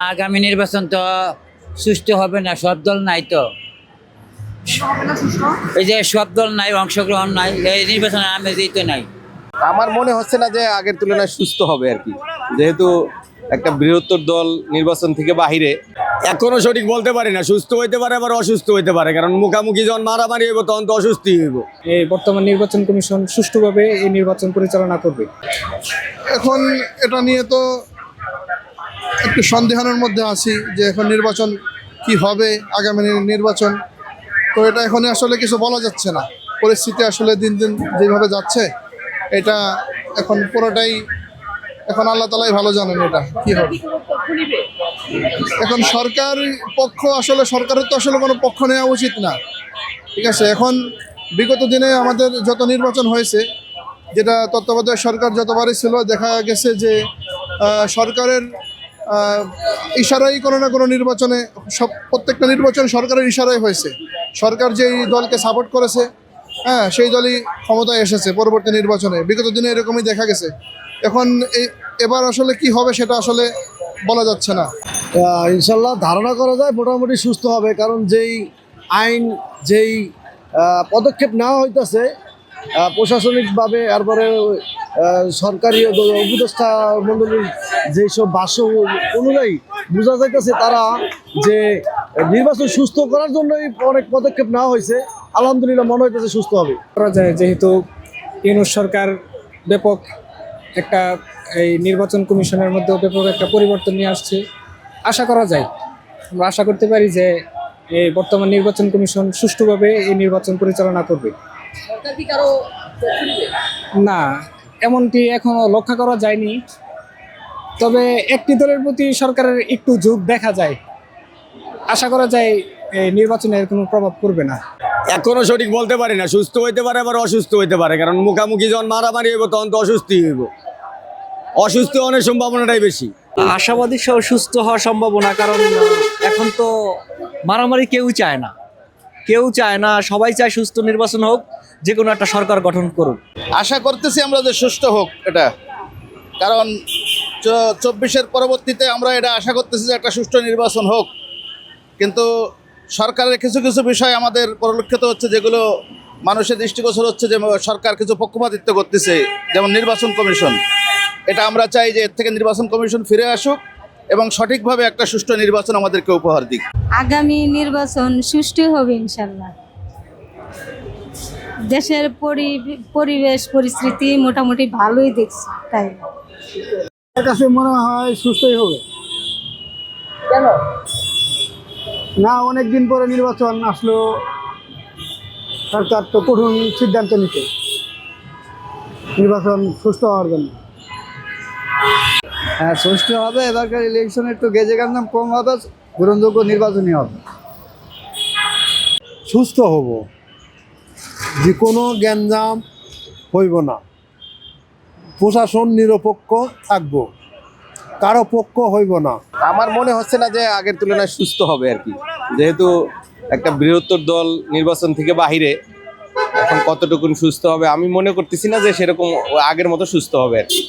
আগামী নির্বাচন তো সুষ্ঠু হবে না, সব দল নাই তো। এই যে সব দল নাই, অংশগ্রহণ নাই, এই নির্বাচনে আমেজই তো নাই। আমার মনে হচ্ছে না যে আগের তুলনায় সুস্থ হবে আর কি, যেহেতু একটা বৃহত্তর দল নির্বাচন থেকে বাহিরে। এখনো সঠিক বলতে পারি না, সুস্থ হইতে পারে আবার অসুস্থ হইতে পারে, কারণ মুখামুখি যখন মারামারি হইব তখন তো অসুস্থই হইব। এই বর্তমান নির্বাচন কমিশন সুষ্ঠুভাবে এই নির্বাচন পরিচালনা করবে। এখন এটা নিয়ে তো একটু সন্দেহানের মধ্যে আছি যে এখন নির্বাচন কি হবে, আগামী নির্বাচন তো এটা এখন আসলে কিছু বলা যাচ্ছে না। পরিস্থিতি আসলে দিন দিন যেভাবে যাচ্ছে এটা এখন পুরোটাই এখন আল্লাহ তালাই ভালো জানেন এটা কি হবে। এখন সরকার পক্ষ আসলে সরকারের তো আসলে কোনো পক্ষ নেওয়া উচিত না, ঠিক আছে। এখন বিগত দিনে আমাদের যত নির্বাচন হয়েছে, যেটা তত্ত্বাবধায়ক সরকার যতবারই ছিল, দেখা গেছে যে সরকারের ইশারাই কোনো না কোনো নির্বাচনে প্রত্যেকটা নির্বাচন সরকারের ইশারাই হয়েছে। সরকার যেই দলকে সাপোর্ট করেছে, হ্যাঁ, সেই দলই ক্ষমতায় এসেছে পরবর্তী নির্বাচনে। বিগত দিনে এরকমই দেখা গেছে। এখন এবার আসলে কি হবে সেটা আসলে বলা যাচ্ছে না। ইনশাল্লাহ ধারণা করা যায় মোটামুটি সুস্থ হবে, কারণ যেই আইন যেই পদক্ষেপ নেওয়া হইতেছে প্রশাসনিকভাবে, তারপরে সরকারি উপদেষ্টা মণ্ডলীর যেসব ভাষ্য অনুযায়ী বোঝা যাইতেছে তারা যে নির্বাচন সুস্থ করার জন্যই অনেক পদক্ষেপ নেওয়া হয়েছে। আলহামদুলিল্লাহ মনে হইতেছে সুস্থ হবে। করা যায়, যেহেতু ইউনূস সরকার ব্যাপক একটা এই নির্বাচন কমিশনের মধ্যে ব্যাপক একটা পরিবর্তন নিয়ে আসছে, আশা করা যায়, আমরা আশা করতে পারি যে এই বর্তমান নির্বাচন কমিশন সুষ্ঠুভাবে এই নির্বাচন পরিচালনা করবে। না, এমনটি এখনো লক্ষ্য করা যায়নি, তবে একটি দলের প্রতি সরকারের একটু ঝোঁক দেখা যায়। আশা করা যায় এই নির্বাচনের কোনো প্রভাব পড়বে না। এখনো সঠিক বলতে পারি না, সুস্থ হইতে পারে আবার অসুস্থ হইতে পারে, কারণ মুখামুখি যখন মারামারি হইব তখন তো অসুস্থই হইব। অসুস্থ হওয়ার সম্ভাবনাটাই বেশি। আশাবাদী সুস্থ হওয়ার সম্ভাবনা, কারণ এখন তো মারামারি কেউ চায় না, সবাই চায় সুস্থ নির্বাচন হোক, যে কোনো একটা সরকার গঠন করুক। আশা করতেছি আমরা যে সুষ্ঠু হোক এটা, কারণ 24-এর পরবর্তীতে আমরা এটা আশা করতেছি যে একটা সুষ্ঠু নির্বাচন হোক। কিন্তু সরকারের কিছু কিছু বিষয় আমাদের পরিলক্ষিত হচ্ছে, যেগুলো মানুষের দৃষ্টিগোচর হচ্ছে যে সরকার কিছু পক্ষপাতিত্ব করতেছে, যেমন নির্বাচন কমিশন। এটা আমরা চাই যে এর থেকে নির্বাচন কমিশন ফিরে আসুক এবং সঠিকভাবে একটা সুষ্ঠু নির্বাচন আমাদেরকে উপহার দিক। আগামী নির্বাচন সুষ্ঠু হবে ইনশাল্লাহ। দেশের পরিবেশ পরিস্থিতি মোটামুটি ভালোই দেখছি, তাই আমার কাছে মনে হয় সুস্থই হবে। কেন? না, অনেকদিন পরে নির্বাচন আসলো, সরকার তো কঠোর সিদ্ধান্ত নিতে নির্বাচন সুস্থ হওয়ার জন্য। হ্যাঁ, সুষ্ঠু হবে। এবারকার ইলেকশনে একটু গেজে গান্দাম কম হবে, গ্রহণযোগ্য নির্বাচনই হবে। সুস্থ হব, যে কোনো গ্যাঞ্জাম হইব না, প্রশাসন নিরপেক্ষ থাকবো, কারো পক্ষ হইব না। আমার মনে হচ্ছে না যে আগের তুলনায় সুস্থ হবে আর কি, যেহেতু একটা বৃহত্তর দল নির্বাচন থেকে বাহিরে। এখন কতটুকুন সুস্থ হবে আমি মনে করতেছি না যে সেরকম আগের মতো সুস্থ হবে আর কি।